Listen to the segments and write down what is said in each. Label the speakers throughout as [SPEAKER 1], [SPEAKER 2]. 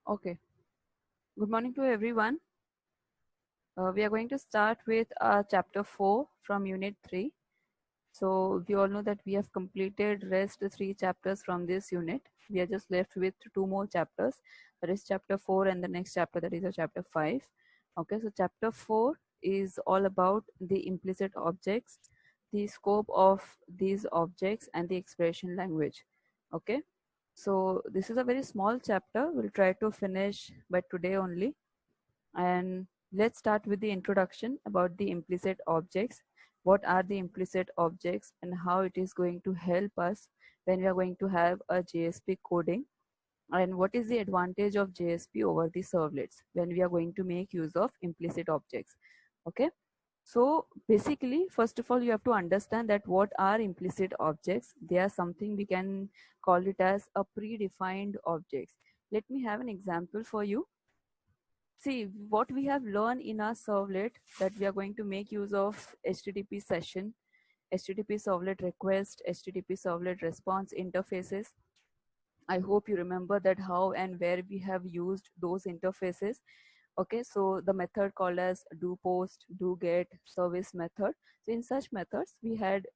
[SPEAKER 1] Okay. Good morning to everyone. We are going to start with chapter 4 from unit 3. So we all know that we have completed rest 3 chapters from this unit. We are just left with 2 more chapters. That is chapter 4 and the next chapter, that is a chapter 5. Okay, so chapter 4 is all about the implicit objects, the scope of these objects and the expression language. Okay, so this is a very small chapter. We'll try to finish by today only. And let's start with the introduction about the implicit objects. What are the implicit objects and how it is going to help us when we are going to have a JSP coding, and what is the advantage of JSP over the servlets when we are going to make use of implicit objects. Okay, so basically, first of all, you have to understand that what are implicit objects. They are something we can call it as a predefined objects. Let me have an example for you. See, what we have learned in our servlet, that we are going to make use of HTTP session, HTTP servlet request, HTTP servlet response interfaces. I hope you remember that how and where we have used those interfaces. Okay, so the method called as do post, do get, service method. So in such methods, we had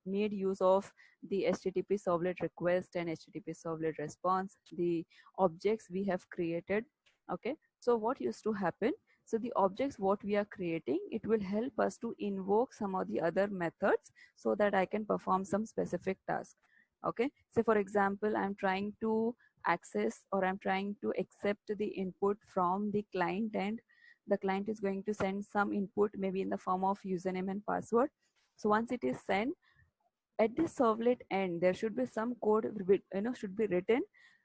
[SPEAKER 1] made use of the HTTP servlet request and HTTP servlet response, the objects we have created. Okay, so what used to happen? So the objects what we are creating, it will help us to invoke some of the other methods so that I can perform some specific task. Okay, so for example, I'm trying to access, or I'm trying to accept the input from the client, and the client is going to send some input maybe in the form of username and password. So once it is sent, at the servlet end there should be some code should be written,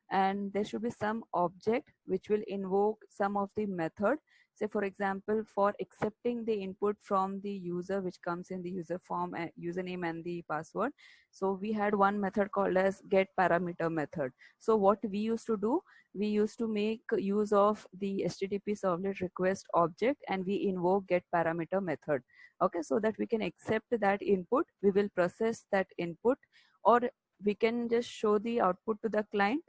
[SPEAKER 1] and there should be some object which will invoke some of the method. Say for example, for accepting the input from the user which comes in the user form, username and the password, so we had one method called as get parameter method. So what we used to do, we used to make use of the HTTP servlet request object and we invoke get parameter method. Okay, so that we can accept that input, we will process that input, or we can just show the output to the client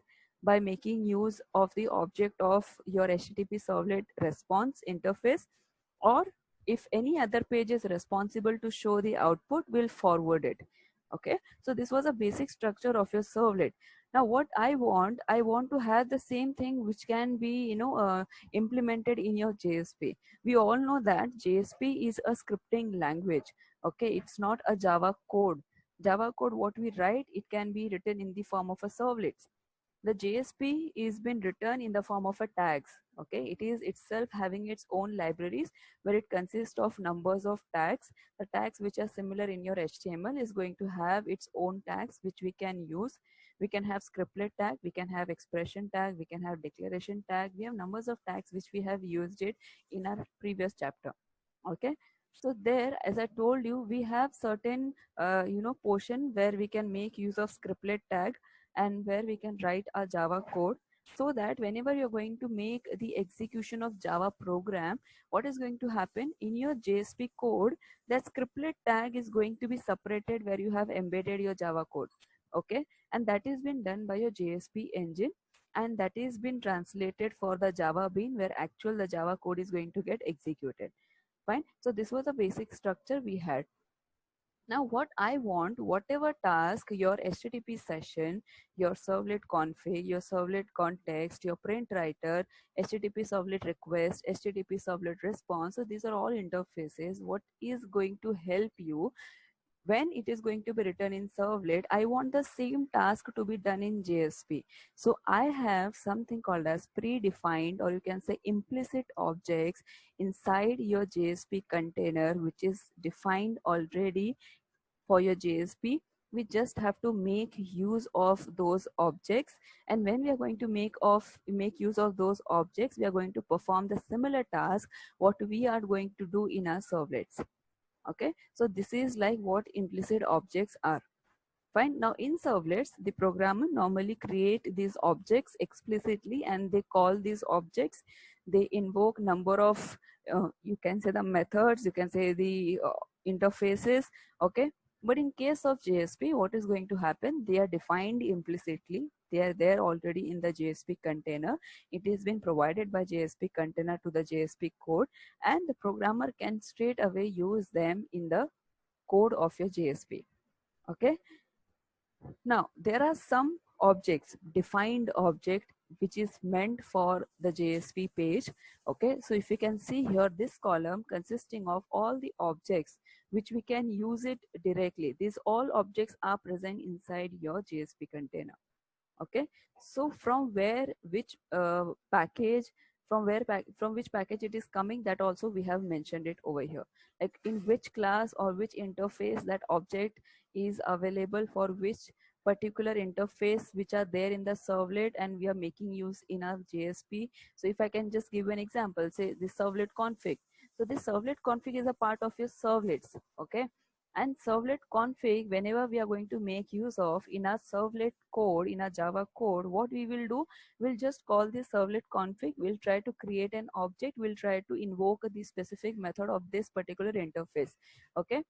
[SPEAKER 1] by making use of the object of your HTTP servlet response interface, or if any other page is responsible to show the output, we'll forward it. Okay, so this was a basic structure of your servlet. Now what I want to have the same thing which can be implemented in your JSP. We all know that JSP is a scripting language. Okay, it's not a Java code. Java code what we write, it can be written in the form of a servlet. The JSP is been written in the form of a tags. Okay, it is itself having its own libraries where it consists of numbers of tags. The tags which are similar in your HTML is going to have its own tags which we can use. We can have scriptlet tag, we can have expression tag, we can have declaration tag. We have numbers of tags which we have used it in our previous chapter. Okay, so there, as I told you, we have certain portion where we can make use of scriptlet tag and where we can write a Java code, so that whenever you're going to make the execution of Java program, what is going to happen in your JSP code, that scriptlet tag is going to be separated where you have embedded your Java code. Okay, and that is been done by your JSP engine, and that is been translated for the Java bean where actual the Java code is going to get executed. Fine, so this was a basic structure we had. Now what I want, whatever task your HTTP session, your servlet config, your servlet context, your print writer, HTTP servlet request, HTTP servlet response, so these are all interfaces. What is going to help you when it is going to be written in servlet, I want the same task to be done in JSP. So I have something called as predefined, or you can say implicit objects inside your JSP container, which is defined already for your JSP. We just have to make use of those objects, and when we are going to make use of those objects, we are going to perform the similar task what we are going to do in our servlets. Okay, so this is like what implicit objects are. Fine, now in servlets the programmer normally create these objects explicitly, and they call these objects, they invoke number of you can say the methods, you can say the interfaces. Okay, but in case of JSP, what is going to happen, they are defined implicitly. They are there already in the JSP container. It has been provided by JSP container to the JSP code, and the programmer can straight away use them in the code of your JSP. Okay. Now, there are some objects, defined object, which is meant for the JSP page. Okay, so if you can see here, this column consisting of all the objects which we can use it directly. These all objects are present inside your JSP container. Okay, so from where, which package, from which package it is coming, that also we have mentioned it over here, like in which class or which interface that object is available, for which particular interface which are there in the servlet and we are making use in our JSP. So if I can just give an example, say the servlet config. So this servlet config is a part of your servlets. Okay, and servlet config, whenever we are going to make use of in our servlet code, in our Java code, what we will do, we'll just call this servlet config, we'll try to create an object, we'll try to invoke the specific method of this particular interface. Okay,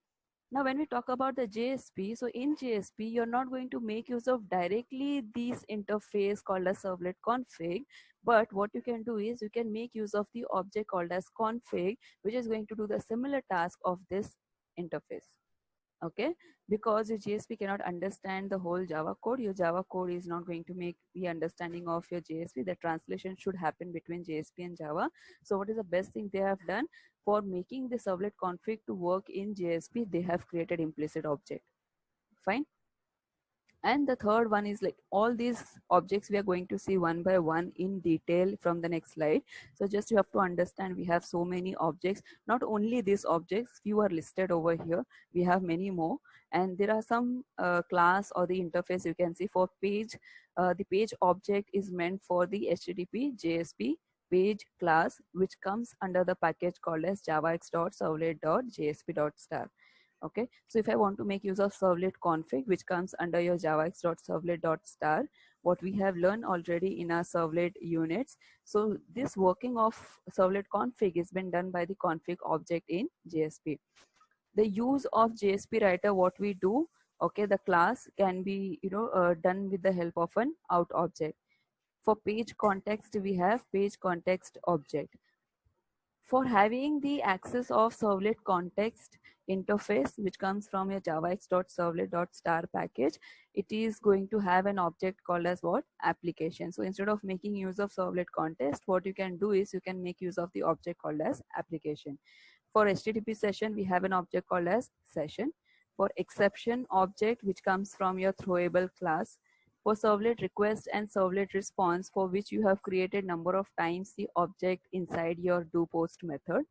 [SPEAKER 1] now when we talk about the JSP, so in JSP you're not going to make use of directly this interface called as servlet config, but what you can do is you can make use of the object called as config, which is going to do the similar task of this interface. Okay, because your JSP cannot understand the whole Java code, your Java code is not going to make the understanding of your JSP. The translation should happen between JSP and Java. So what is the best thing they have done for making the servlet config to work in JSP? They have created implicit object. Fine. And the third one is like all these objects we are going to see one by one in detail from the next slide. So just you have to understand, we have so many objects, not only these objects, few are listed over here, we have many more. And there are some class or the interface you can see for page. The page object is meant for the HTTP JSP page class, which comes under the package called as javax.servlet.jsp.star. Okay, so if I want to make use of servlet config, which comes under your javax.servlet.star, what we have learned already in our servlet units. So this working of servlet config has been done by the config object in JSP. The use of JSP writer, what we do, okay, the class can be done with the help of an out object. For page context, we have page context object. For having the access of servlet context interface, which comes from your javax.servlet.star package, it is going to have an object called as what? Application. So instead of making use of servlet context, what you can do is you can make use of the object called as application. For HTTP session, we have an object called as session. For exception object, which comes from your throwable class. For servlet request and servlet response, for which you have created number of times the object inside your do post method.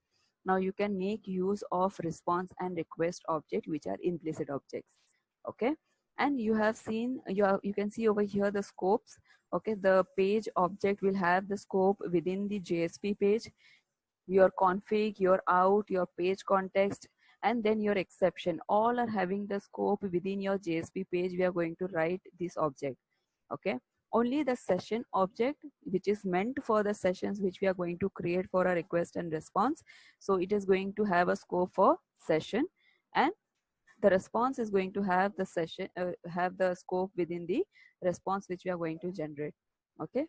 [SPEAKER 1] Now you can make use of response and request object, which are implicit objects. Okay, and you have seen, you can see over here the scopes. Okay, the page object will have the scope within the JSP page, your config, your out, your page context, and then your exception, all are having the scope within your JSP page. We are going to write this object. Okay, only the session object, which is meant for the sessions which we are going to create for a request and response. So it is going to have a scope for session, and the response is going to have the session, have the scope within the response which we are going to generate. Okay,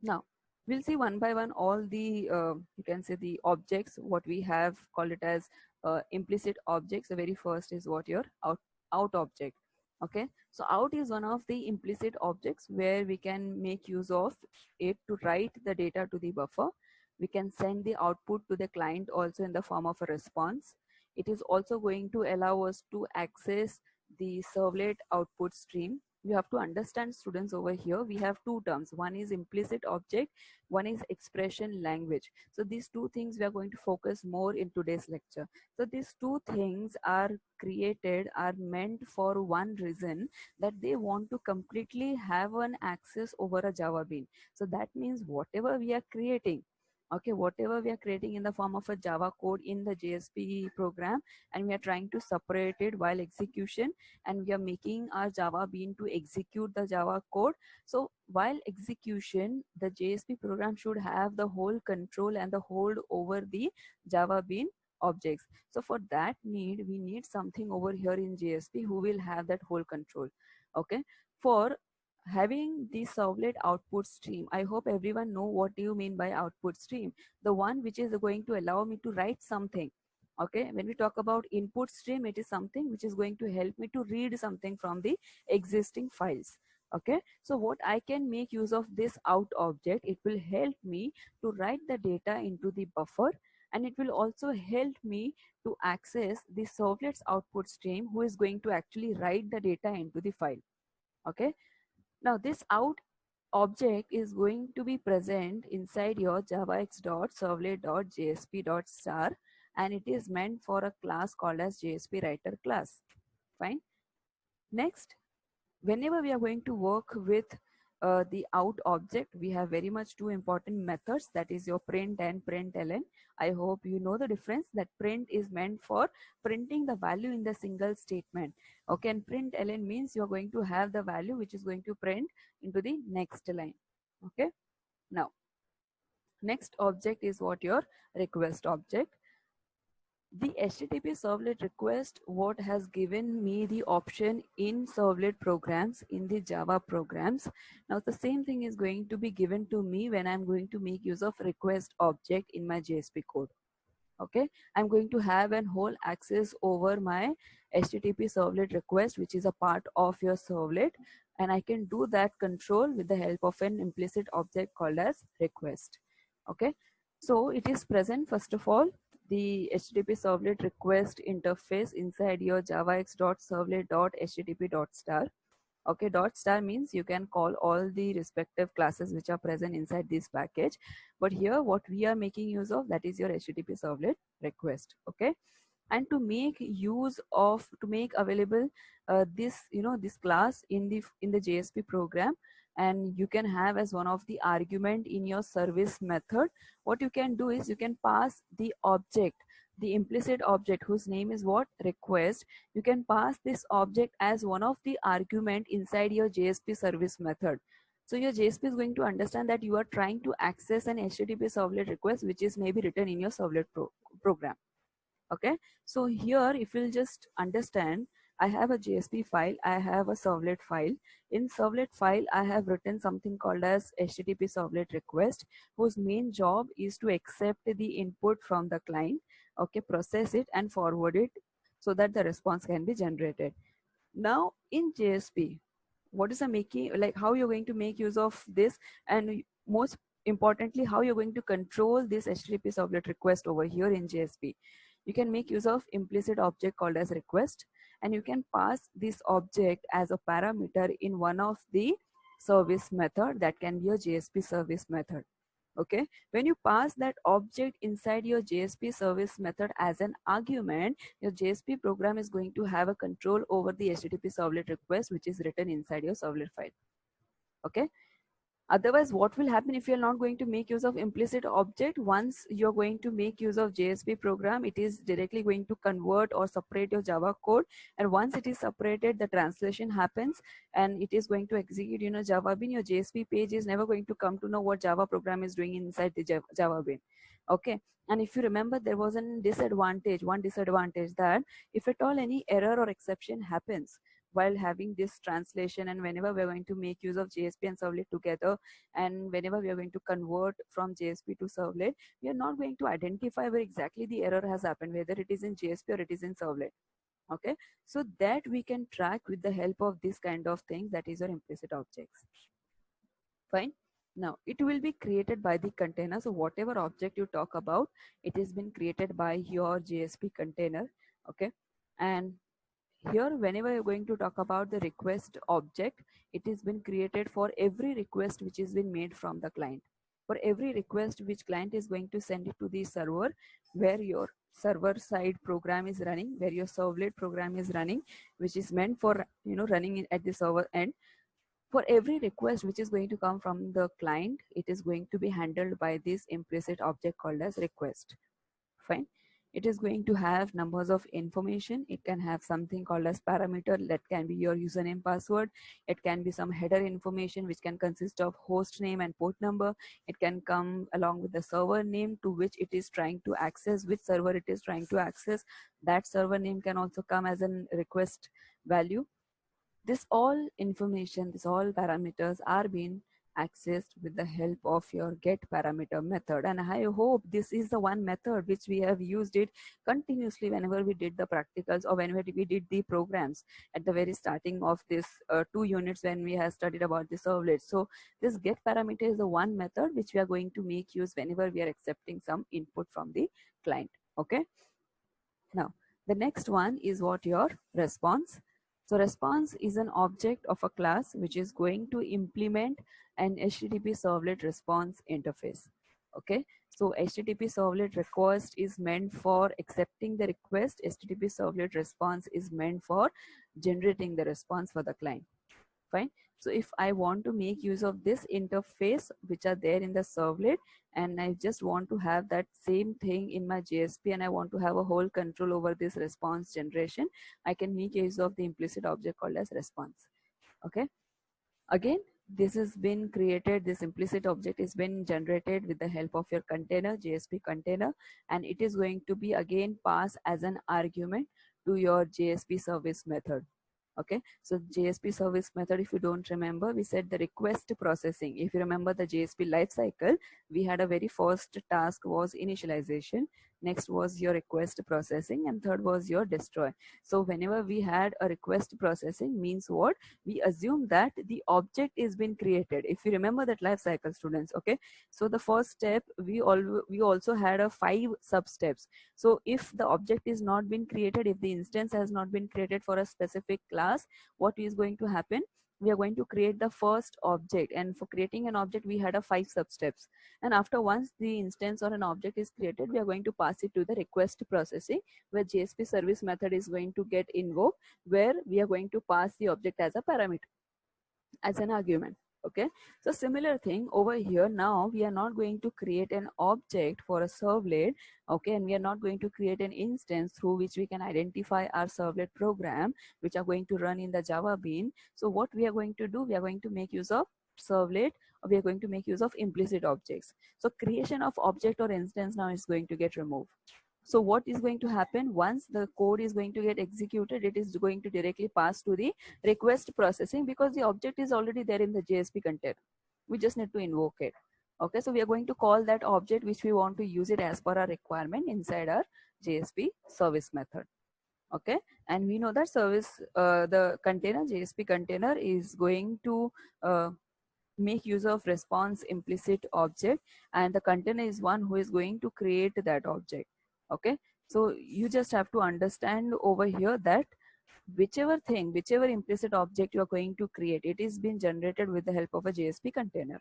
[SPEAKER 1] now we'll see one by one all the you can say the objects what we have called it as implicit objects. The very first is what your out object. Okay, so out is one of the implicit objects where we can make use of it to write the data to the buffer. We can send the output to the client also in the form of a response. It is also going to allow us to access the servlet output stream. You have to understand, students, over here we have two terms. One is implicit object, one is expression language. So these two things we are going to focus more in today's lecture. So these two things are created, are meant for one reason, that they want to completely have an access over a Java bean. So that means whatever we are creating, okay, whatever we are creating in the form of a Java code in the JSP program, and we are trying to separate it while execution, and we are making our Java bean to execute the Java code. So while execution, the JSP program should have the whole control and the hold over the Java bean objects. So for that need, we need something over here in JSP who will have that whole control. Okay, for having the servlet output stream, I hope everyone know what do you mean by output stream. The one which is going to allow me to write something. Okay, when we talk about input stream, it is something which is going to help me to read something from the existing files. Okay, so what I can make use of this out object, it will help me to write the data into the buffer, and it will also help me to access the servlet's output stream, who is going to actually write the data into the file. Okay, now this out object is going to be present inside your javax.servlet.jsp.star, and it is meant for a class called as JSP writer class. Fine. Next, whenever we are going to work with the out object, we have very much two important methods, that is your print and println. I hope you know the difference, that print is meant for printing the value in the single statement. Okay, and println means you're going to have the value which is going to print into the next line. Okay, now next object is what your request object. The HTTP servlet request what has given me the option in servlet programs, in the Java programs. Now the same thing is going to be given to me when I'm going to make use of request object in my JSP code. Okay, I'm going to have an whole access over my HTTP servlet request, which is a part of your servlet, and I can do that control with the help of an implicit object called as request. Okay, so it is present first of all the HTTP servlet request interface inside your javax.servlet.http.star. Okay, dot star means you can call all the respective classes which are present inside this package, but here what we are making use of, that is your HTTP servlet request. Okay, and to make use of, to make available this, this class in the JSP program, and you can have as one of the argument in your service method, what you can do is you can pass the object, the implicit object whose name is what, request. You can pass this object as one of the argument inside your JSP service method. So your JSP is going to understand that you are trying to access an HTTP servlet request which is maybe written in your servlet program. Okay, so here if you'll just understand, I have a JSP file, I have a servlet file. In servlet file, I have written something called as HTTP servlet request, whose main job is to accept the input from the client, okay, process it and forward it so that the response can be generated. Now in JSP, what is the making, like how you're going to make use of this, and most importantly, how you're going to control this HTTP servlet request over here in JSP. You can make use of implicit object called as request, and you can pass this object as a parameter in one of the service method, that can be a JSP service method. Okay, when you pass that object inside your JSP service method as an argument, your JSP program is going to have a control over the HTTP servlet request which is written inside your servlet file. Okay, otherwise what will happen if you're not going to make use of implicit object? Once you're going to make use of JSP program, it is directly going to convert or separate your Java code, and once it is separated, the translation happens and it is going to execute, Java bin. Your JSP page is never going to come to know what Java program is doing inside the Java bin. Okay, and if you remember, there was one disadvantage, that if at all any error or exception happens while having this translation, and whenever we're going to make use of JSP and servlet together, and whenever we are going to convert from JSP to servlet, we are not going to identify where exactly the error has happened, whether it is in JSP or it is in servlet. Okay, so that we can track with the help of this kind of thing, that is your implicit objects. Fine. Now it will be created by the container. So whatever object you talk about, it has been created by your JSP container. Okay, and here whenever you're going to talk about the request object, it has been created for every request which has been made from the client. For every request which client is going to send it to the server, where your server side program is running, where your servlet program is running, which is meant for running at the server end. For every request which is going to come from the client, it is going to be handled by this implicit object called as request. Fine. It is going to have numbers of information. It can have something called as parameter, that can be your username, password. It can be some header information which can consist of host name and port number. It can come along with the server name to which it is trying to access, which server it is trying to access. That server name can also come as a request value. This all information, this all parameters are being accessed with the help of your get parameter method. And I hope this is the one method which we have used it continuously whenever we did the practicals or whenever we did the programs at the very starting of this 2 units when we have studied about the servlet. So this get parameter is the one method which we are going to make use whenever we are accepting some input from the client. Okay. Now, the next one is what your response. So response is an object of a class which is going to implement an HTTP servlet response interface. Okay. So HTTP servlet request is meant for accepting the request. HTTP servlet response is meant for generating the response for the client. Fine. So if I want to make use of this interface which are there in the servlet, and I just want to have that same thing in my JSP, and I want to have a whole control over this response generation, I can make use of the implicit object called as response. Okay. Again, this has been created, this implicit object is been generated with the help of your container, JSP container, and it is going to be again passed as an argument to your JSP service method. Okay, so JSP service method, if you don't remember, we said the request processing. If you remember the JSP lifecycle, we had a very first task was initialization, next was your request processing, and third was your destroy. So whenever we had a request processing means what? We assume that the object is been created. If you remember that life cycle, students, okay, so the first step, we also had a 5 sub steps. So if the object is not been created, if the instance has not been created for a specific class, what is going to happen? We are going to create the first object, and for creating an object we had a 5 sub steps. And after once the instance or an object is created, we are going to pass it to the request processing, where JSP service method is going to get invoked, where we are going to pass the object as a parameter, as an argument. Okay, so similar thing over here. Now we are not going to create an object for a servlet. Okay, and we are not going to create an instance through which we can identify our servlet program which are going to run in the Java bean. So what we are going to do, we are going to make use of servlet, or we are going to make use of implicit objects. So creation of object or instance now is going to get removed. So what is going to happen once the code is going to get executed? It is going to directly pass to the request processing, because the object is already there in the JSP container. We just need to invoke it. Okay, so we are going to call that object which we want to use it as per our requirement inside our JSP service method. Okay, and we know that service, the container, JSP container is going to make use of response implicit object, and the container is one who is going to create that object. Okay, so you just have to understand over here that whichever implicit object you are going to create, it is being generated with the help of a JSP container.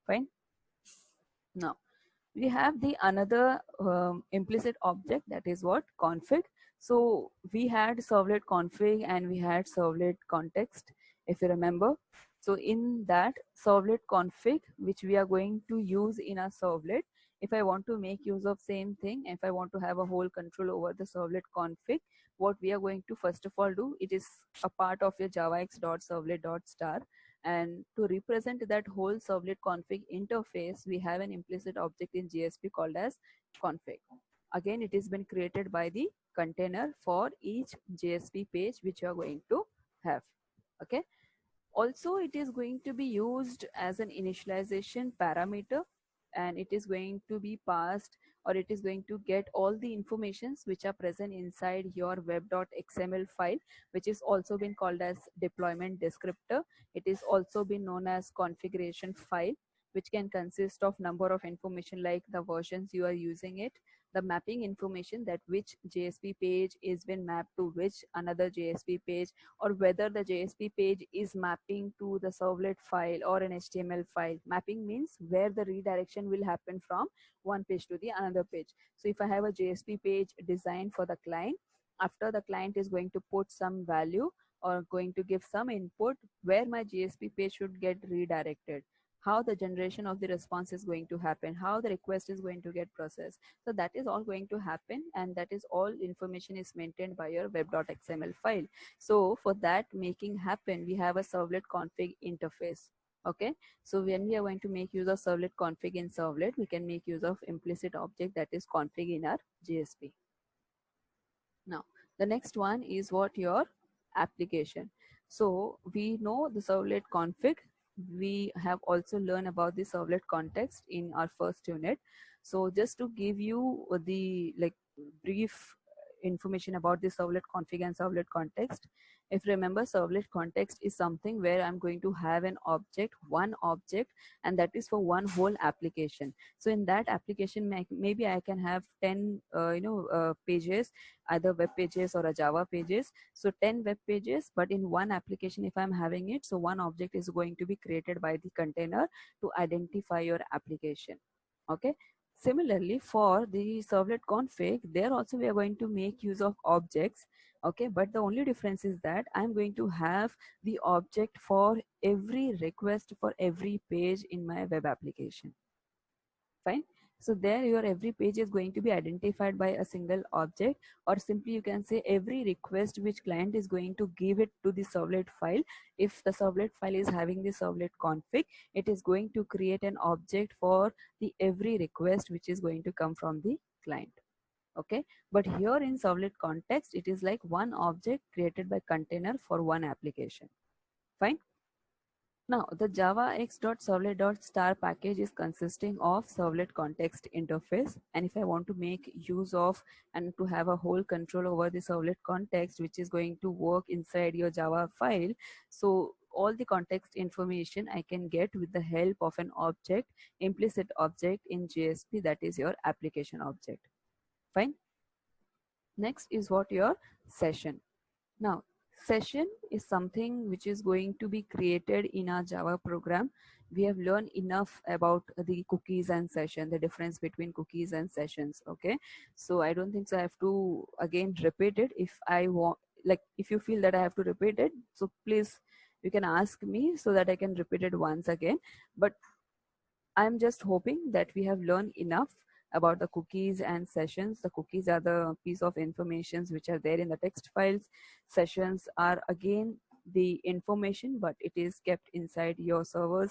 [SPEAKER 1] Fine. Now we have the another implicit object, that is what? Config. So we had servlet config and we had servlet context, if you remember. So in that servlet config, which we are going to use in our servlet, if I want to make use of same thing, if I want to have a whole control over the servlet config, what we are going to first of all do, it is a part of your javax.servlet.star. And to represent that whole servlet config interface, we have an implicit object in JSP called as config. Again, it has been created by the container for each JSP page which you are going to have. Okay. Also, it is going to be used as an initialization parameter, and it is going to be passed, or it is going to get all the informations which are present inside your web.xml file, which is also been called as deployment descriptor. It is also been known as configuration file, which can consist of number of information like the versions you are using it, the mapping information, that which JSP page is been mapped to which another JSP page, or whether the JSP page is mapping to the servlet file or an HTML file. Mapping means where the redirection will happen from one page to the another page. So if I have a JSP page designed for the client, after the client is going to put some value or going to give some input, where my JSP page should get redirected, how the generation of the response is going to happen, how the request is going to get processed. So that is all going to happen, and that is all information is maintained by your web.xml file. So for that making happen, we have a servlet config interface. Okay, so when we are going to make use of servlet config in servlet, we can make use of implicit object, that is config, in our JSP. Now the next one is what? Your application. So we know the servlet config. We have also learned about the servlet context in our first unit. So just to give you the brief information about the servlet config and servlet context. If remember, servlet context is something where I'm going to have an object, one object, and that is for one whole application. So in that application, maybe I can have 10 pages, either web pages or a Java pages. So 10 web pages, but in one application, if I'm having it, so one object is going to be created by the container to identify your application. Okay. Similarly, for the servlet config, there also we are going to make use of objects. Okay, but the only difference is that I'm going to have the object for every request for every page in my web application. Fine. So there your every page is going to be identified by a single object, or simply you can say every request which client is going to give it to the servlet file. If the servlet file is having the servlet config, it is going to create an object for the every request which is going to come from the client. Okay, but here in servlet context, it is like one object created by container for one application. Fine. Now, the Java x.servlet.star package is consisting of servlet context interface. And if I want to make use of and to have a whole control over the servlet context, which is going to work inside your Java file, so all the context information I can get with the help of an object, implicit object in JSP, that is your application object. Fine. Next is what your session. Now, session is something which is going to be created in our Java program. We have learned enough about the cookies and session, the difference between cookies and sessions. Okay, so I don't think so I have to again repeat it. If I want, like, if you feel that I have to repeat it, so please you can ask me so that I can repeat it once again. But I'm just hoping that we have learned enough about the cookies and sessions. The cookies are the piece of informations which are there in the text files. Sessions are again the information, but it is kept inside your servers,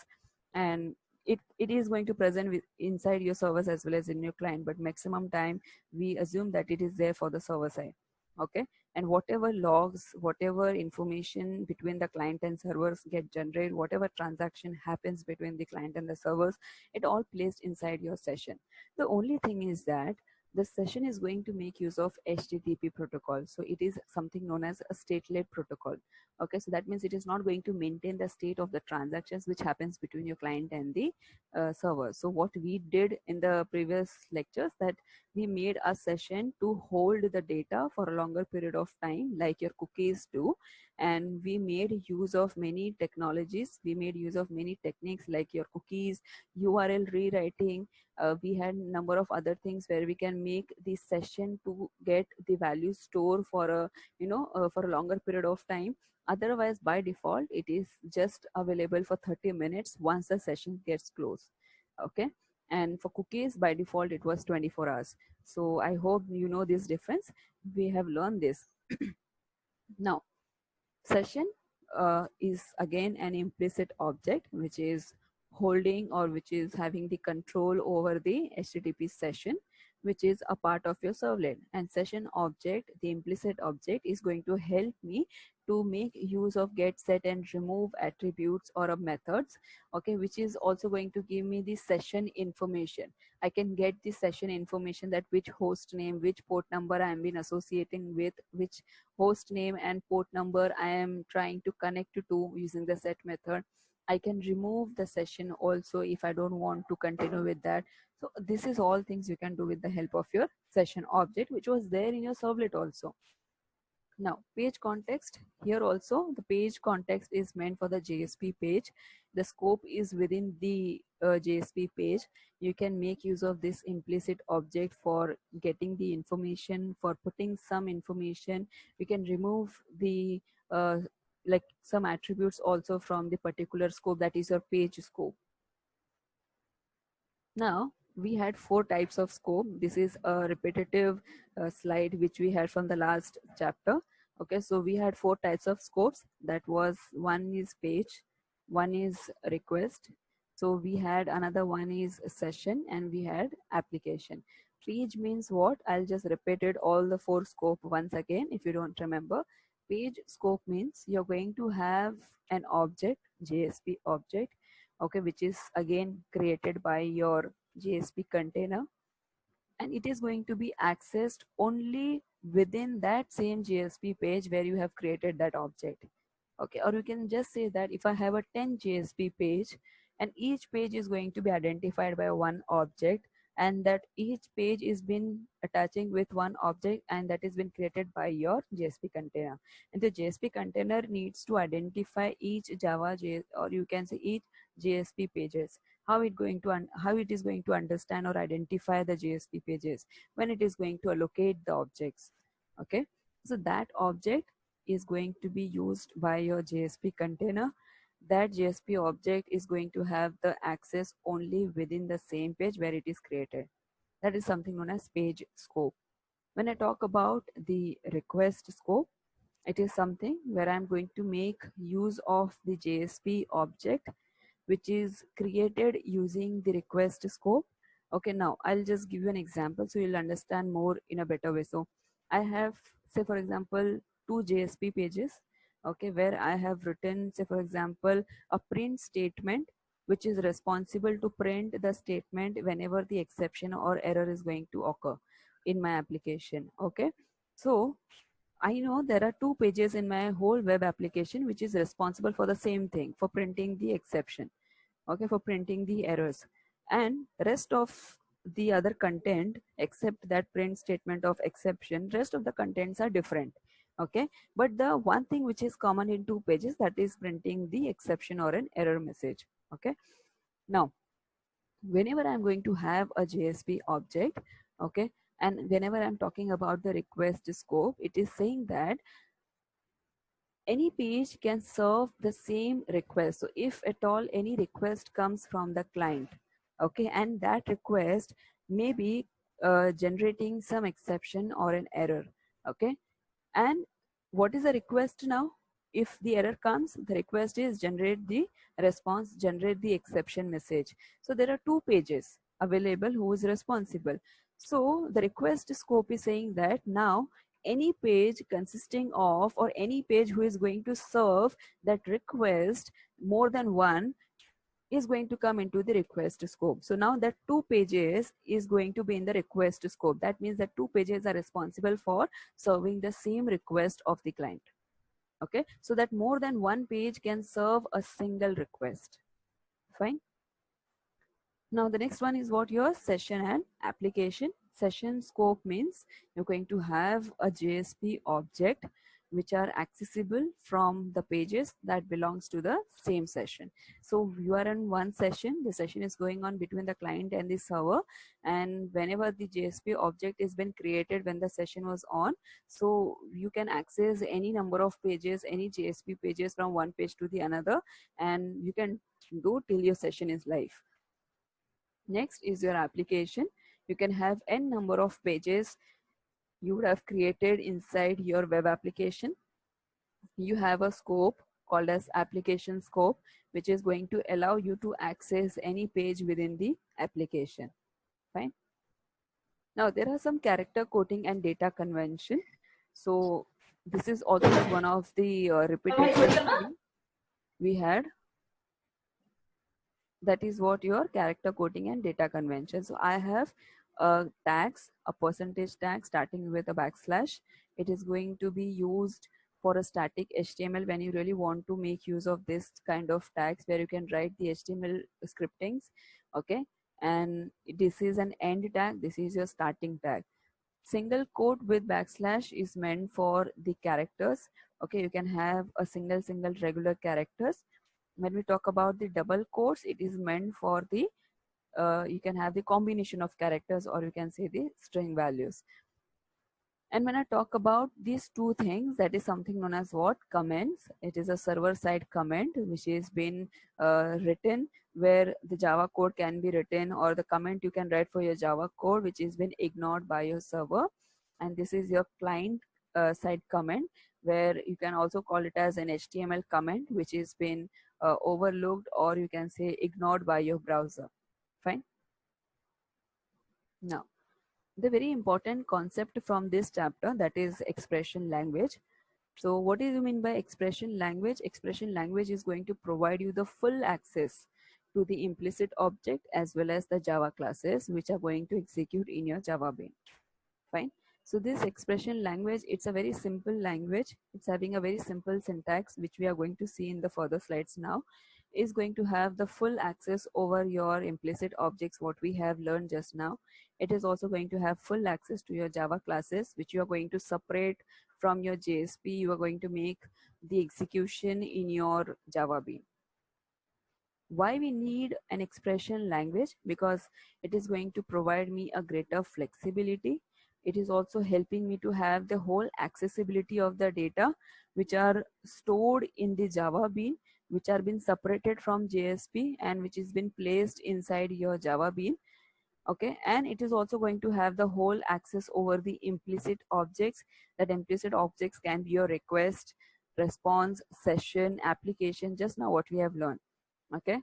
[SPEAKER 1] and it is going to present inside your servers as well as in your client, but maximum time we assume that it is there for the server side. Okay, and whatever logs, whatever information between the client and servers get generated, whatever transaction happens between the client and the servers, it all placed inside your session. The only thing is that the session is going to make use of HTTP protocol. So it is something known as a statelet protocol. Okay, so that means it is not going to maintain the state of the transactions which happens between your client and the server. So what we did in the previous lectures, that we made a session to hold the data for a longer period of time like your cookies do, and we made use of many technologies, we made use of many techniques like your cookies, URL rewriting. We had number of other things where we can make the session to get the value store for a for a longer period of time. Otherwise, by default, it is just available for 30 minutes once the session gets closed. Okay, and for cookies by default it was 24 hours. So I hope you know this difference. We have learned this. Now, session is again an implicit object which is holding or which is having the control over the HTTP session, which is a part of your servlet. And session object, the implicit object, is going to help me to make use of get, set, and remove attributes or methods. Okay, which is also going to give me the session information. I can get the session information, that which host name, which port number I am been associating with, which host name and port number I am trying to connect to using the set method. I can remove the session also if I don't want to continue with that. So this is all things you can do with the help of your session object, which was there in your servlet also. Now, page context. Here also, the page context is meant for the JSP page. The scope is within the JSP page. You can make use of this implicit object for getting the information, for putting some information. You can remove the like some attributes also from the particular scope, that is your page scope. Now, we had 4 types of scope. This is a repetitive slide which we had from the last chapter. Okay, so we had 4 types of scopes. That was, one is page, one is request. So we had another one is session, and we had application. Page means what? I'll just repeat it all the 4 scope once again if you don't remember. Page scope means you're going to have an object, JSP object, okay, which is again created by your JSP container, and it is going to be accessed only within that same JSP page where you have created that object. Okay, or you can just say that if I have a 10 JSP page and each page is going to be identified by one object, and that each page is been attaching with one object and that is been created by your JSP container, and the JSP container needs to identify each Java J, or you can say each JSP pages. How how it is going to understand or identify the JSP pages when it is going to allocate the objects. Okay, so that object is going to be used by your JSP container. That JSP object is going to have the access only within the same page where it is created. That is something known as page scope. When I talk about the request scope, it is something where I'm going to make use of the JSP object which is created using the request scope. Okay, now I'll just give you an example so you'll understand more in a better way. So I have, say for example, two JSP pages, okay, where I have written, say for example, a print statement which is responsible to print the statement whenever the exception or error is going to occur in my application. Okay, so I know there are two pages in my whole web application which is responsible for the same thing, for printing the exception, okay, for printing the errors, and rest of the other content except that print statement of exception, rest of the contents are different. Okay, but the one thing which is common in two pages, that is printing the exception or an error message. Okay, now whenever I'm going to have a JSP object, okay, and whenever I'm talking about the request scope, it is saying that any page can serve the same request. So if at all any request comes from the client, okay, and that request may be generating some exception or an error, okay, and what is the request now? If the error comes, the request is generate the response, generate the exception message. So there are two pages available who is responsible. So the request scope is saying that now any page consisting of, or any page who is going to serve that request more than one, is going to come into the request scope. So now that two pages is going to be in the request scope. That means that two pages are responsible for serving the same request of the client. Okay, so that more than one page can serve a single request. Fine. Now the next one is what your session and application. Session scope means you're going to have a JSP object which are accessible from the pages that belongs to the same session. So you are in one session, the session is going on between the client and the server, and whenever the JSP object is been created when the session was on, so you can access any number of pages, any JSP pages from one page to the another, and you can do till your session is live. Next is your application. You can have n number of pages you would have created inside your web application. You have a scope called as application scope, which is going to allow you to access any page within the application. Fine. Now there are some character coding and data convention. So this is also like one of the repetition we had. That is what your character coding and data convention. So I have tags, a percentage tag starting with a backslash. It is going to be used for a static HTML when you really want to make use of this kind of tags where you can write the HTML scriptings. Okay, and this is an end tag, this is your starting tag. Single quote with backslash is meant for the characters. Okay, you can have a single regular characters. When we talk about the double quotes, it is meant for the you can have the combination of characters, or you can say the string values. And when I talk about these two things, that is something known as what? Comments. It is a server side comment which has been written, where the Java code can be written, or the comment you can write for your Java code which has been ignored by your server. And this is your client side comment, where you can also call it as an HTML comment which has been overlooked, or you can say ignored by your browser. Fine. Now the very important concept from this chapter, that is expression language. So what do you mean by expression language? Expression language is going to provide you the full access to the implicit object as well as the Java classes which are going to execute in your Java bean. Fine. So this expression language, it's a very simple language. It's having a very simple syntax, which we are going to see in the further slides now, is going to have the full access over your implicit objects, what we have learned just now. It is also going to have full access to your Java classes, which you are going to separate from your JSP. You are going to make the execution in your Java bean. Why we need an expression language? Because it is going to provide me a greater flexibility. It is also helping me to have the whole accessibility of the data which are stored in the Java bean, which are been separated from JSP and which is been placed inside your Java bean. Okay, and it is also going to have the whole access over the implicit objects. That implicit objects can be your request, response, session, application, just now what we have learned. Okay,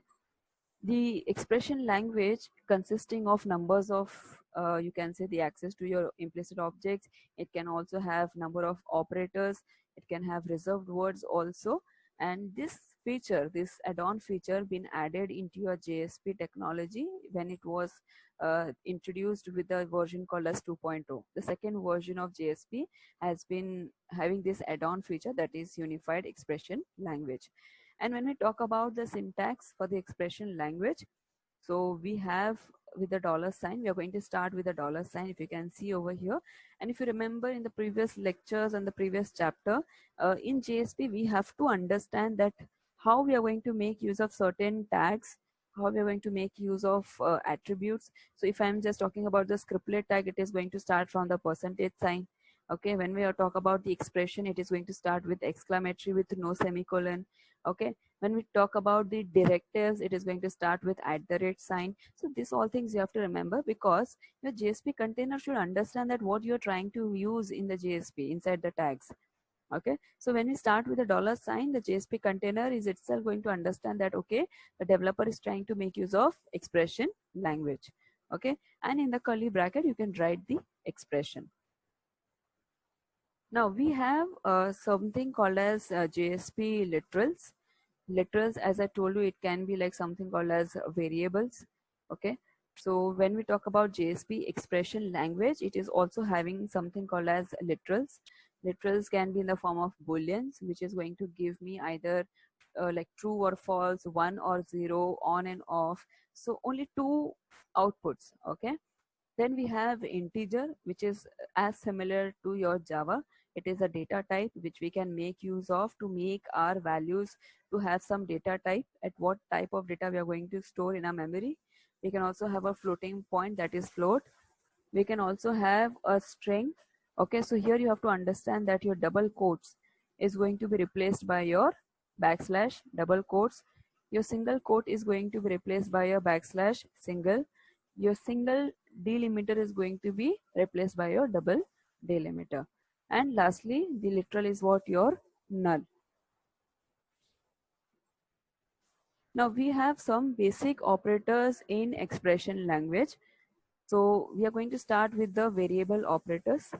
[SPEAKER 1] the expression language consisting of numbers of you can say the access to your implicit objects. It can also have number of operators. It can have reserved words also. And this feature, this add-on feature, been added into your JSP technology when it was introduced with the version called as 2.0. The second version of JSP has been having this add-on feature, that is unified expression language. And when we talk about the syntax for the expression language, so we have with the dollar sign, we are going to start with the dollar sign, if you can see over here. And if you remember in the previous lectures and the previous chapter, in JSP, we have to understand that how we are going to make use of certain tags, how we are going to make use of attributes. So if I'm just talking about the scriptlet tag, it is going to start from the percentage sign. Okay, when we are talk about the expression, it is going to start with exclamatory with no semicolon. Okay, when we talk about the directives, it is going to start with @ sign. So these all things you have to remember, because your JSP container should understand that what you're trying to use in the JSP inside the tags. Okay, so when we start with the dollar sign, the JSP container is itself going to understand that, okay, the developer is trying to make use of expression language. Okay, and in the curly bracket, you can write the expression. Now we have something called as JSP literals. Literals, as I told you, it can be like something called as variables. Okay, so when we talk about JSP expression language, it is also having something called as literals. Literals can be in the form of booleans, which is going to give me either like true or false, 1 or 0, on and off. So only two outputs. Okay, then we have integer, which is as similar to your Java. It is a data type which we can make use of to make our values to have some data type, at what type of data we are going to store in our memory. We can also have a floating point, that is float. We can also have a string. Okay, so here you have to understand that your double quotes is going to be replaced by your backslash double quotes. Your single quote is going to be replaced by your backslash single. Your single delimiter is going to be replaced by your double delimiter. And lastly, the literal is what? Your null. Now we have some basic operators in expression language. So we are going to start with the variable operators.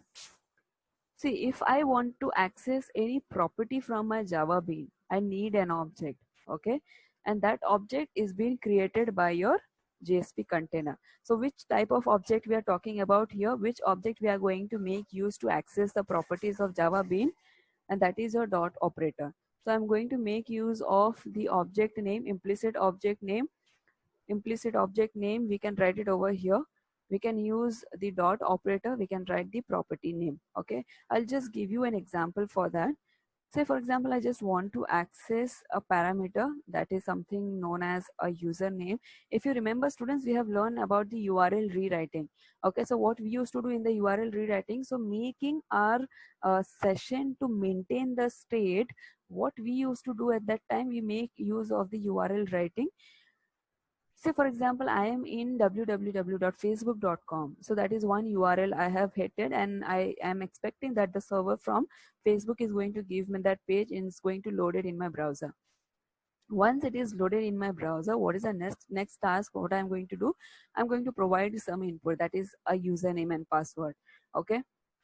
[SPEAKER 1] See, if I want to access any property from my Java bean, I need an object, okay? And that object is being created by your JSP container. So which type of object we are talking about here? Which object we are going to make use to access the properties of Java bean? And that is your dot operator. So I'm going to make use of the object name, implicit object name. Implicit object name, we can write it over here. We can use the dot operator, we can write the property name. Okay, I'll just give you an example for that. Say for example, I just want to access a parameter, that is something known as a username. If you remember students, we have learned about the URL rewriting. Okay, so what we used to do in the URL rewriting, so making our session to maintain the state, what we used to do at that time, we make use of the URL writing. Say for example, I am in www.facebook.com. So that is one URL I have hit it, and I am expecting that the server from Facebook is going to give me that page and it's going to load it in my browser. Once it is loaded in my browser, what is the next task? What I'm going to do? I'm going to provide some input, that is a username and password. Okay.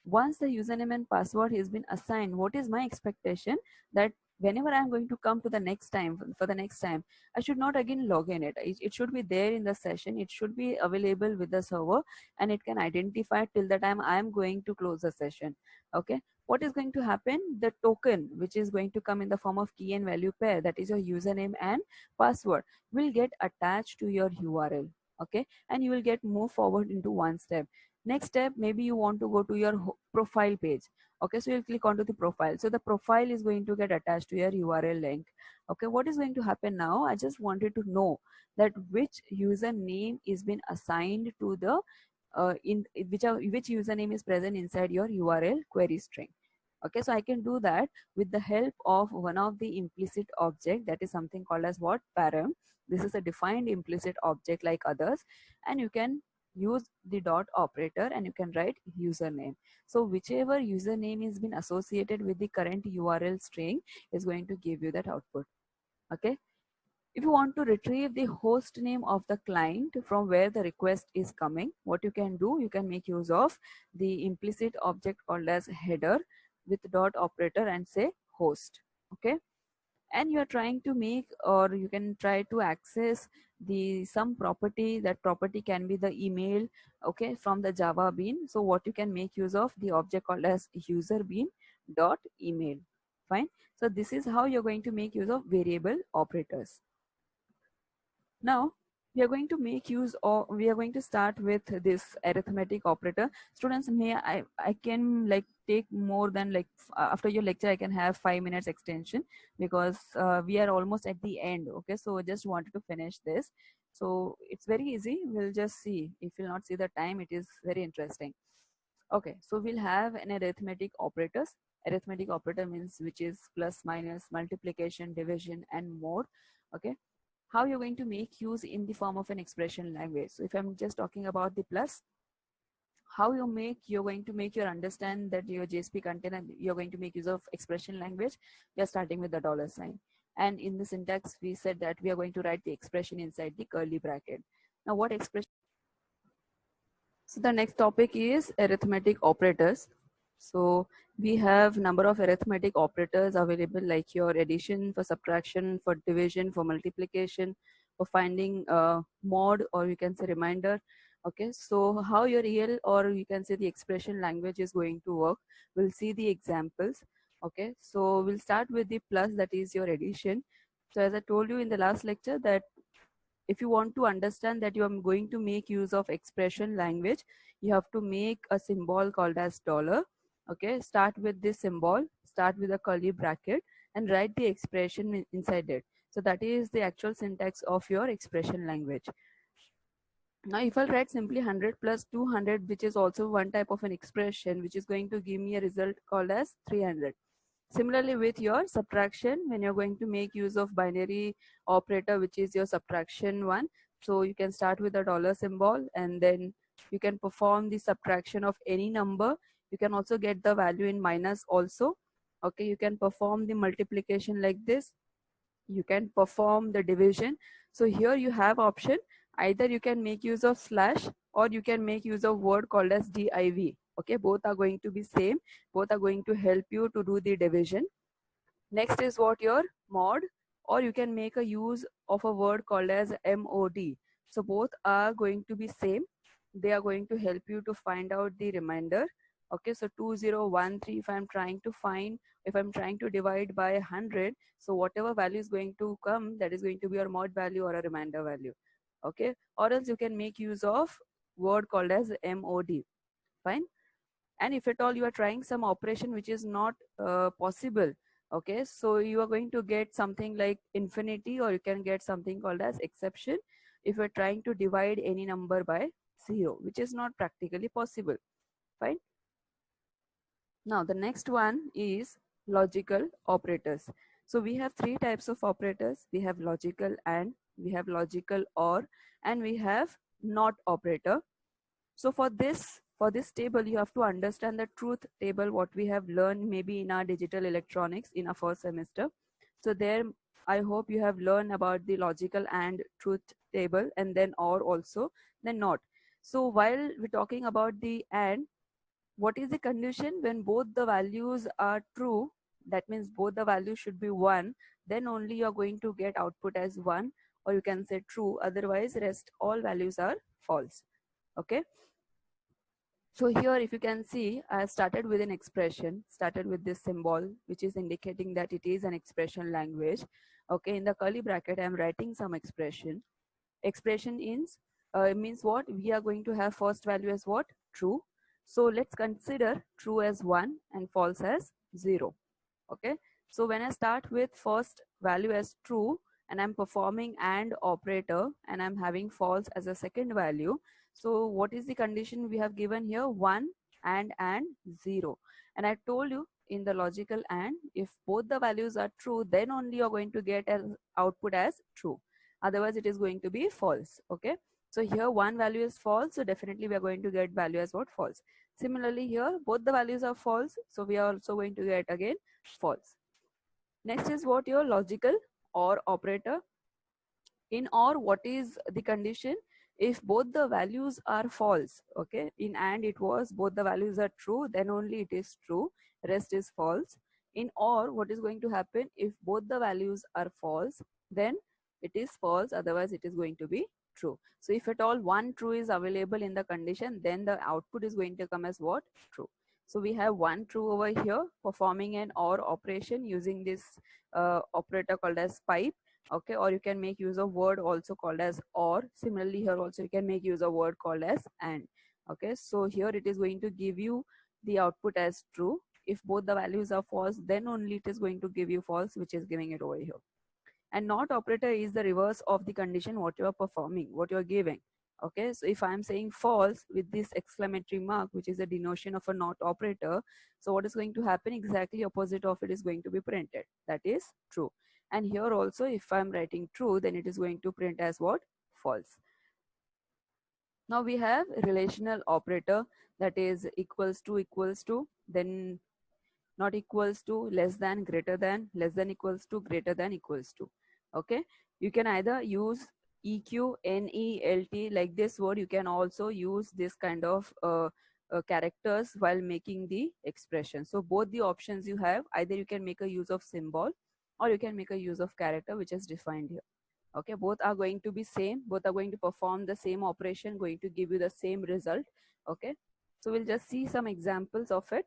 [SPEAKER 1] Once the username and password has been assigned, what is my expectation? That whenever I'm going to come to the next time, for the next time, I should not again log in it should be there in the session, it should be available with the server, and it can identify till the time I am going to close the session. Okay, what is going to happen? The token which is going to come in the form of key and value pair, that is your username and password, will get attached to your URL. Okay, and you will get move forward into one step. Next step, maybe you want to go to your profile page. Okay, so you'll click onto the profile, so the profile is going to get attached to your URL link. Okay, what is going to happen now? I just wanted to know that which username is been assigned to the in which username is present inside your URL query string. Okay, so I can do that with the help of one of the implicit object, that is something called as what? Param. This is a defined implicit object like others, and you can use the dot operator and you can write username. So whichever username is been associated with the current URL string is going to give you that output. Okay, if you want to retrieve the host name of the client from where the request is coming, what you can do, you can make use of the implicit object called as header with dot operator and say host. Okay, and you are trying to make, or you can try to access the some property. That property can be the email, okay, from the Java bean. So what you can make use of the object called as user bean dot email. Fine. So this is how you're going to make use of variable operators. Now we are going to make use of, we are going to start with this arithmetic operator. Students, may I can like take more than like after your lecture I can have 5 minutes extension, because we are almost at the end. Okay, so I just wanted to finish this. So it's very easy, we'll just see. If you'll not see the time, it is very interesting. Okay, so we'll have an arithmetic operators. Arithmetic operator means which is plus, minus, multiplication, division and more. Okay, how you're going to make use in the form of an expression language. So if I'm just talking about the plus, how you're going to make your understand that your JSP container, you're going to make use of expression language. You're starting with the dollar sign, and in the syntax we said that we are going to write the expression inside the curly bracket. Now what expression? So the next topic is arithmetic operators. So we have number of arithmetic operators available, like your addition, for subtraction, for division, for multiplication, for finding mod, or you can say reminder. Okay, so how your real, or you can say the expression language is going to work, we'll see the examples. Okay, so we'll start with the plus, that is your addition. So as I told you in the last lecture, that if you want to understand that you are going to make use of expression language, you have to make a symbol called as dollar. Okay, start with this symbol, start with a curly bracket and write the expression inside it. So that is the actual syntax of your expression language. Now if I'll write simply 100 plus 200, which is also one type of an expression, which is going to give me a result called as 300. Similarly with your subtraction, when you're going to make use of binary operator, which is your subtraction one, so you can start with a dollar symbol and then you can perform the subtraction of any number. You can also get the value in minus also. Okay, you can perform the multiplication like this. You can perform the division. So here you have option, either you can make use of slash or you can make use of word called as div. Okay, both are going to be same, both are going to help you to do the division. Next is what your mod, or you can make a use of a word called as mod. So both are going to be same, they are going to help you to find out the remainder. Okay, so 2013, if I'm trying to find, if I'm trying to divide by 100, so whatever value is going to come, that is going to be your mod value or a remainder value. Okay, or else you can make use of word called as mod. Fine. And if at all you are trying some operation which is not possible, okay, so you are going to get something like infinity, or you can get something called as exception if you're trying to divide any number by 0, which is not practically possible. Fine. Now the next one is logical operators. So we have three types of operators. We have logical and, we have logical or, and we have not operator. So for this table, you have to understand the truth table, what we have learned maybe in our digital electronics in our first semester. So there, I hope you have learned about the logical and truth table, and then or also, then not. So while we're talking about the and, what is the condition when both the values are true? That means both the values should be 1, then only you are going to get output as 1, or you can say true, otherwise rest all values are false. Okay, so here if you can see, I have started with an expression, started with this symbol which is indicating that it is an expression language. Okay, in the curly bracket I am writing some expression. Expression means what? We are going to have first value as what? True. So let's consider true as 1 and false as 0. Okay, so when I start with first value as true and I'm performing AND operator and I'm having false as a second value, so what is the condition we have given here? 1 and 0. And I told you in the logical AND, if both the values are true, then only you're going to get an output as true, otherwise it is going to be false. Okay, so here one value is false, so definitely we are going to get value as what? False. Similarly here both the values are false, so we are also going to get again false. Next is what? Your logical OR operator. In OR, what is the condition? If both the values are false, okay, in AND it was both the values are true, then only it is true, rest is false. In OR, what is going to happen? If both the values are false, then it is false, otherwise it is going to be true. So if at all one true is available in the condition, then the output is going to come as what? True. So we have one true over here performing an OR operation using this operator called as pipe. Okay, or you can make use of word also called as or. Similarly here also you can make use of word called as and. Okay, so here it is going to give you the output as true. If both the values are false, then only it is going to give you false, which is giving it over here. And not operator is the reverse of the condition what you are performing, what you are giving. Okay, so if I am saying false with this exclamatory mark, which is a denotation of a not operator, so what is going to happen? Exactly opposite of it is going to be printed, that is true. And here also if I'm writing true, then it is going to print as what? False. Now we have relational operator, that is equals to, then not equals to, less than, greater than, less than equals to, greater than equals to. Okay, you can either use EQ, NELT like this word. You can also use this kind of characters while making the expression. So both the options you have, either you can make a use of symbol or you can make a use of character which is defined here. Okay, both are going to be same, both are going to perform the same operation, going to give you the same result. Okay, so we'll just see some examples of it.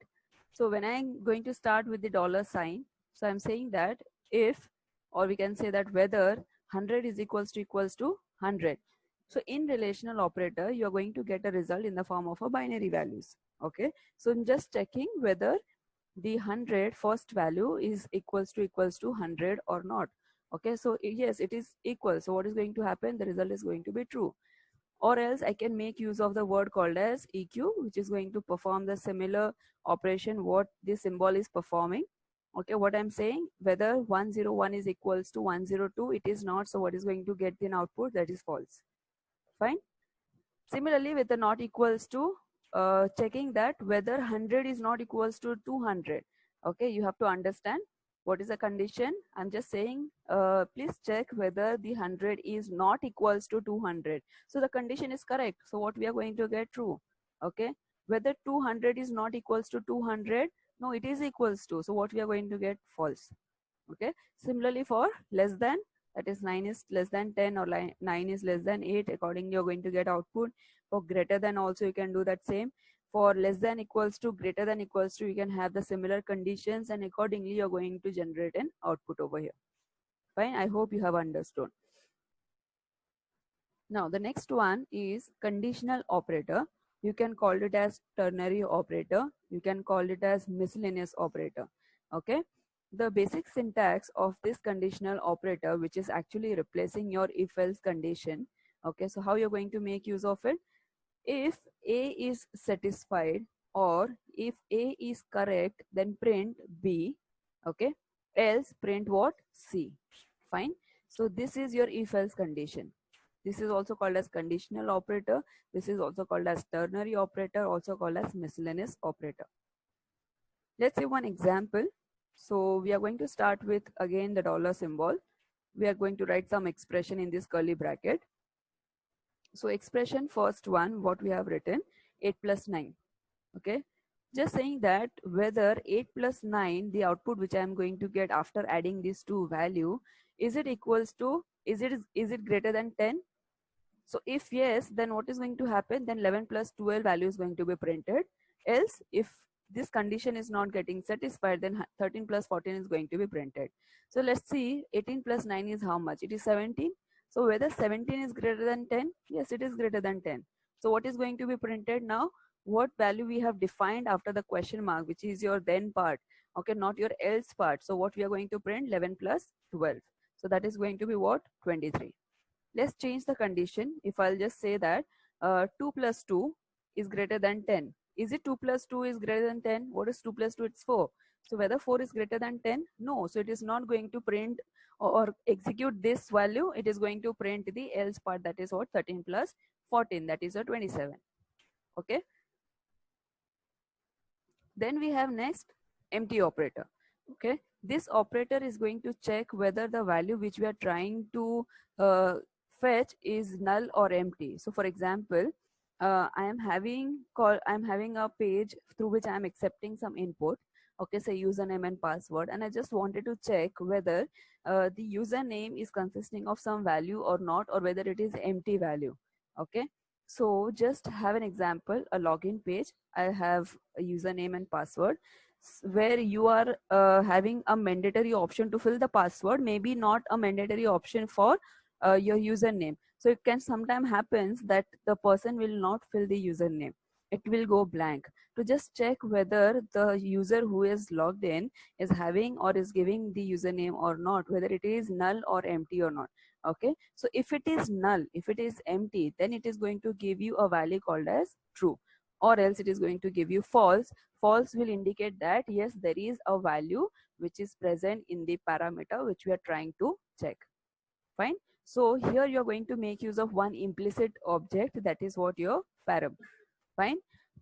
[SPEAKER 1] So when I'm going to start with the dollar sign, so I'm saying that if, or we can say that whether 100 is equals to 100. So in relational operator, you're going to get a result in the form of a binary values. Okay, so I'm just checking whether the 100 first value is equals to 100 or not. Okay, so yes, it is equal. So what is going to happen? The result is going to be true. Or else I can make use of the word called as EQ, which is going to perform the similar operation what this symbol is performing. Okay, what I'm saying, whether 101 is equals to 102, it is not. So what is going to get an output? That is false. Fine. Similarly with the not equals to, checking that whether 100 is not equals to 200. Okay, you have to understand what is the condition. I'm just saying, please check whether the 100 is not equals to 200. So the condition is correct. So what we are going to get? True. Okay, whether 200 is not equals to 200, no, it is equals to. So what we are going to get? False. Okay, similarly for less than, that is 9 is less than 10 or 9 is less than 8, accordingly you're going to get output. For greater than also you can do that same. For less than equals to, greater than equals to, you can have the similar conditions and accordingly you're going to generate an output over here. Fine, I hope you have understood. Now the next one is conditional operator. You can call it as ternary operator, you can call it as miscellaneous operator. Okay, the basic syntax of this conditional operator, which is actually replacing your if else condition. Okay, so how you're going to make use of it? If A is satisfied or if A is correct, then print B. Okay, else print what? C. Fine. So this is your if else condition. This is also called as conditional operator. This is also called as ternary operator, also called as miscellaneous operator. Let's see one example. So we are going to start with again the dollar symbol. We are going to write some expression in this curly bracket. So expression first one, what we have written, 8 plus 9. Okay. just saying that whether 8 plus 9, the output which I am going to get after adding these two value, is it equals to, is it greater than 10? So if yes, then what is going to happen? Then 11 plus 12 value is going to be printed. Else, if this condition is not getting satisfied, then 13 plus 14 is going to be printed. So let's see, 18 plus 9 is how much? It is 17. So whether 17 is greater than 10? Yes, it is greater than 10. So what is going to be printed now? What value we have defined after the question mark, which is your then part, okay, not your else part. So what we are going to print? 11 plus 12. So that is going to be what? 23. Let's change the condition. If I'll just say that 2 plus 2 is greater than 10. Is it 2 plus 2 is greater than 10? What is 2 plus 2? It's 4. So whether 4 is greater than 10? No. So it is not going to print or execute this value. It is going to print the else part, that is what? 13 plus 14, that is a 27. Okay. Then we have next empty operator. Okay, this operator is going to check whether the value which we are trying to uh, fetch is null or empty. So for example, I am having a page through which I am accepting some input, okay, say username and password, and I just wanted to check whether the username is consisting of some value or not, or whether it is empty value. Okay, so just have an example, a login page. I have a username and password where you are having a mandatory option to fill the password, maybe not a mandatory option for your username. So it can sometimes happens that the person will not fill the username. It will go blank. To just check whether the user who is logged in is having or is giving the username or not, whether it is null or empty or not. Okay, so if it is null, if it is empty, then it is going to give you a value called as true, or else it is going to give you false. False will indicate that yes, there is a value which is present in the parameter which we are trying to check. Fine. So here you are going to make use of one implicit object, that is what your param. Fine.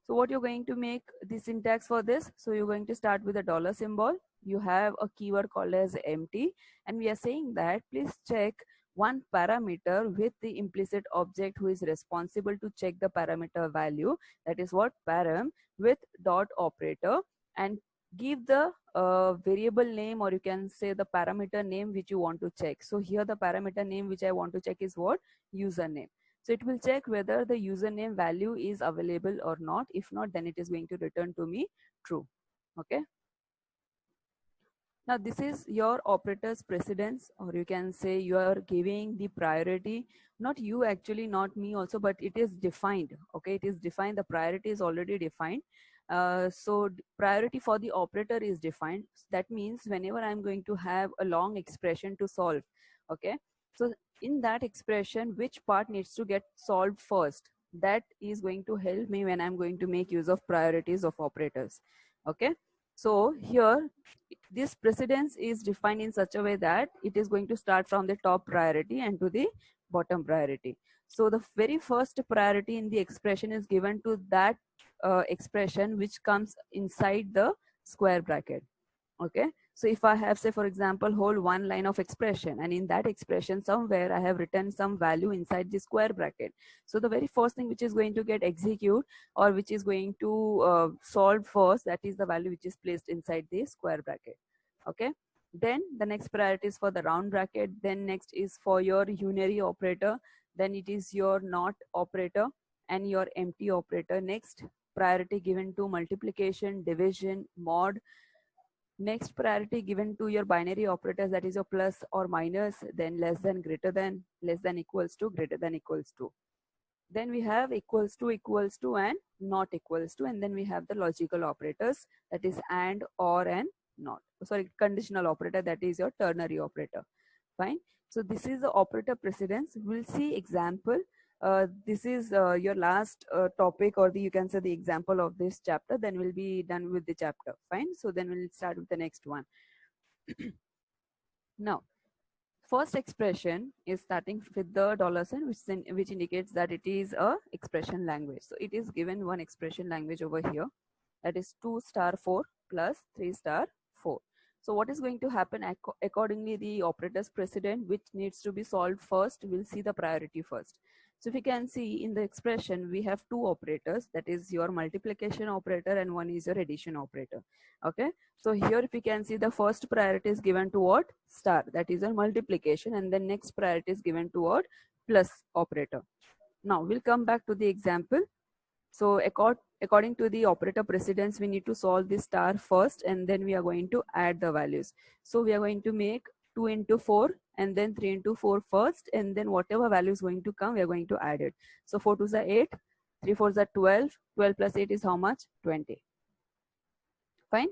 [SPEAKER 1] So what you're going to make the syntax for this? So you're going to start with a dollar symbol. You have a keyword called as empty, and we are saying that please check one parameter with the implicit object who is responsible to check the parameter value, that is what param, with dot operator, and give the variable name, or you can say the parameter name which you want to check. So here the parameter name which I want to check is what? Username. So it will check whether the username value is available or not. If not, then it is going to return to me true. Okay. Now this is your operator's precedence, or you can say you are giving the priority, not you actually, not me also, but it is defined. Okay, it is defined. The priority is already defined. So priority for the operator is defined. That means whenever I'm going to have a long expression to solve, okay, so in that expression, which part needs to get solved first? That is going to help me when I'm going to make use of priorities of operators. Okay, so here this precedence is defined in such a way that it is going to start from the top priority and to the bottom priority. So the very first priority in the expression is given to that expression which comes inside the square bracket. Okay, so if I have, say for example, whole one line of expression, and in that expression somewhere I have written some value inside the square bracket, so the very first thing which is going to get execute, or which is going to solve first, that is the value which is placed inside the square bracket. Okay, then the next priority is for the round bracket, then next is for your unary operator, then it is your not operator and your empty operator. Next priority given to multiplication, division, mod. Next priority given to your binary operators, that is your plus or minus, then less than, greater than, less than equals to, greater than equals to. Then we have equals to, and not equals to, and then we have the logical operators, that is and, or, and not. Sorry, conditional operator, that is your ternary operator. Fine. So this is the operator precedence. We'll see example. This is your last topic, or you can say the example of this chapter. Then we'll be done with the chapter. Fine. So then we'll start with the next one. Now, first expression is starting with the dollar sign, which indicates that it is a expression language. So it is given one expression language over here, that is 2 star 4 plus 3 star 4. So what is going to happen accordingly, the operator's precedent which needs to be solved first, we'll see the priority first. So if you can see in the expression, we have two operators, that is your multiplication operator and one is your addition operator. Okay, so here if you can see, the first priority is given to what? Star, that is a multiplication, and then next priority is given to what? Plus operator. Now we'll come back to the example. So according to the operator precedence, we need to solve this star first and then we are going to add the values. So we are going to make 2 into 4 and then 3 into 4 first, and then whatever value is going to come, we are going to add it. So 4 2s are 8, 3 4s are 12, 12 plus 8 is how much? 20. Fine.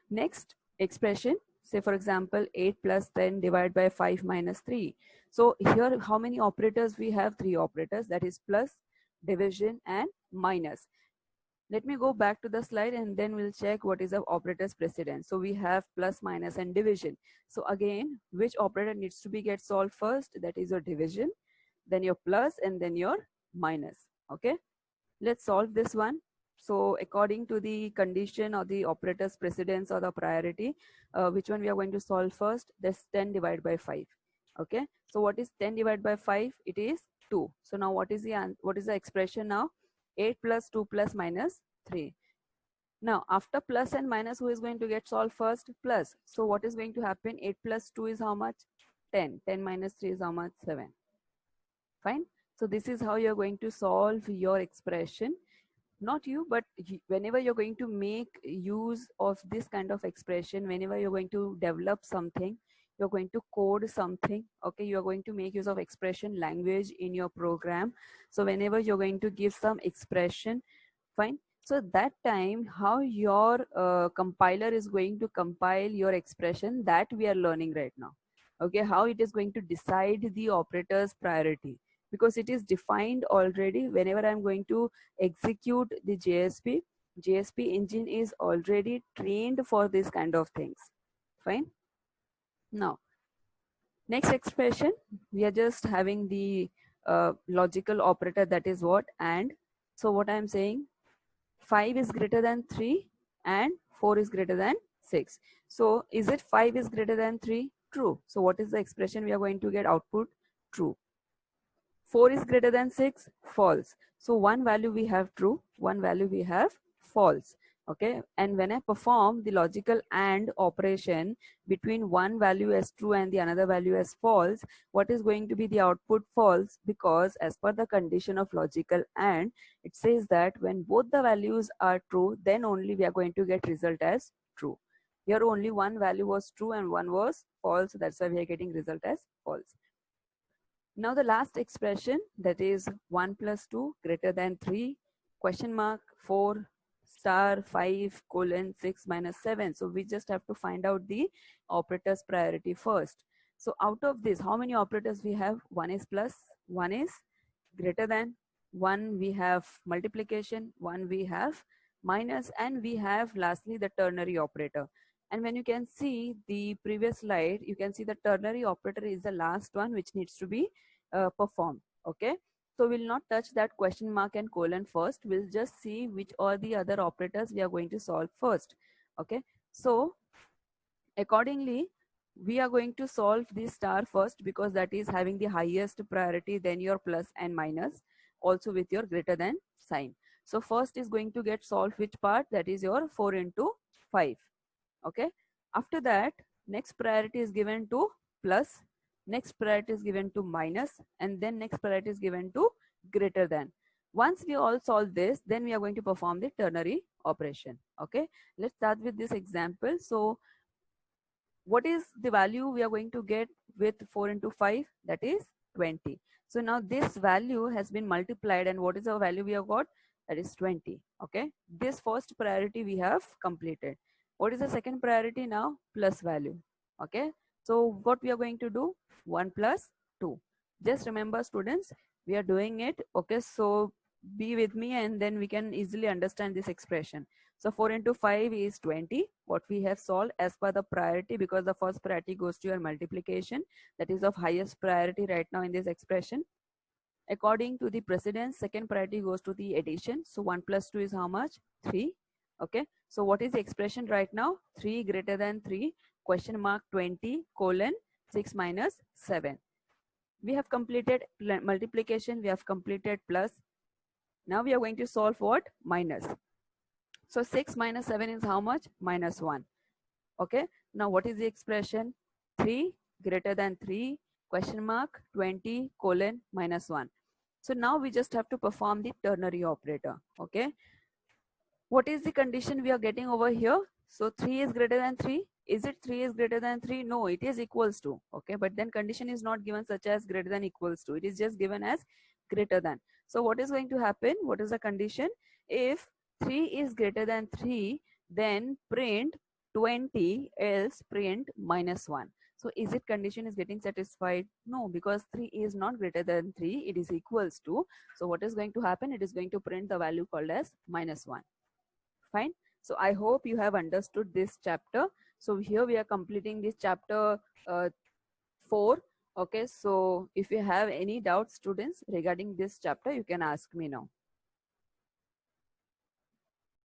[SPEAKER 1] Next expression, say for example 8 plus 10 divided by 5 minus 3. So here how many operators we have? 3 operators, that is plus, division and minus. Let me go back to the slide and then we'll check what is the operator's precedence. So we have plus, minus and division. So again, which operator needs to be get solved first? That is your division, then your plus and then your minus. Okay, let's solve this one. So according to the condition or the operator's precedence or the priority, which one we are going to solve first? That's 10 divided by 5. Okay, so what is 10 divided by 5? It is 2. So now what is the expression now? 8 plus 2 plus minus 3. Now after plus and minus, who is going to get solved first? Plus. So what is going to happen? 8 plus 2 is how much? 10. 10 minus 3 is how much? 7. Fine. So this is how you're going to solve your expression. Not you, but whenever you're going to make use of this kind of expression, whenever you're going to develop something, you're going to code something, okay, you're going to make use of expression language in your program. So whenever you're going to give some expression, fine, so that time how your compiler is going to compile your expression, that we are learning right now. Okay, how it is going to decide the operator's priority, because it is defined already. Whenever I'm going to execute the JSP engine is already trained for this kind of things. Fine. Now next expression, we are just having the logical operator, that is what? And. So what I'm saying, 5 is greater than 3 and 4 is greater than 6. So is it 5 is greater than 3? True. So what is the expression we are going to get? Output true. 4 is greater than 6? False. So one value we have true, one value we have false. Okay, and when I perform the logical AND operation between one value as true and the another value as false, what is going to be the output? False, because as per the condition of logical AND, it says that when both the values are true, then only we are going to get result as true. Here only one value was true and one was false, that's why we are getting result as false. Now the last expression, that is 1 plus 2 greater than 3, question mark, 4 star 5 colon 6 minus 7. So we just have to find out the operator's priority first. So out of this, how many operators we have? One is plus, one is greater than, one we have multiplication, one we have minus, and we have lastly the ternary operator. And when you can see the previous slide, you can see the ternary operator is the last one which needs to be performed. Okay, so we'll not touch that question mark and colon first. We'll just see which are the other operators we are going to solve first. Okay, so accordingly, we are going to solve this star first because that is having the highest priority, then your plus and minus, also with your greater than sign. So first is going to get solved which part? That is your 4 into 5. Okay, after that next priority is given to plus, next priority is given to minus, and then next priority is given to greater than. Once we all solve this, then we are going to perform the ternary operation. Okay, let's start with this example. So what is the value we are going to get with 4 into 5? That is 20. So now this value has been multiplied, and what is the value we have got? That is 20. Okay, this first priority we have completed. What is the second priority now? Plus value. Okay, so what we are going to do? 1 plus 2. Just remember students, we are doing it. Okay, so be with me and then we can easily understand this expression. So 4 into 5 is 20. What we have solved as per the priority, because the first priority goes to your multiplication, that is of highest priority right now in this expression. According to the precedence, second priority goes to the addition. So 1 plus 2 is how much? 3. Okay. So what is the expression right now? 3 greater than 3, question mark 20 colon 6 minus 7. We have completed multiplication, we have completed plus. Now we are going to solve what? Minus. So 6 minus 7 is how much? Minus 1. Okay. Now what is the expression? 3 greater than 3 question mark 20 colon minus 1. So now we just have to perform the ternary operator. Okay. What is the condition we are getting over here? So 3 is greater than 3. Is it 3 is greater than 3? No, it is equals to. Okay, but then condition is not given such as greater than equals to. It is just given as greater than. So what is going to happen? What is the condition? If 3 is greater than 3, then print 20, else print minus 1. So is it condition is getting satisfied? No, because 3 is not greater than 3. It is equals to. So what is going to happen? It is going to print the value called as minus 1. Fine. So I hope you have understood this chapter. So here we are completing this chapter 4. Okay, so if you have any doubts, students, regarding this chapter, you can ask me now.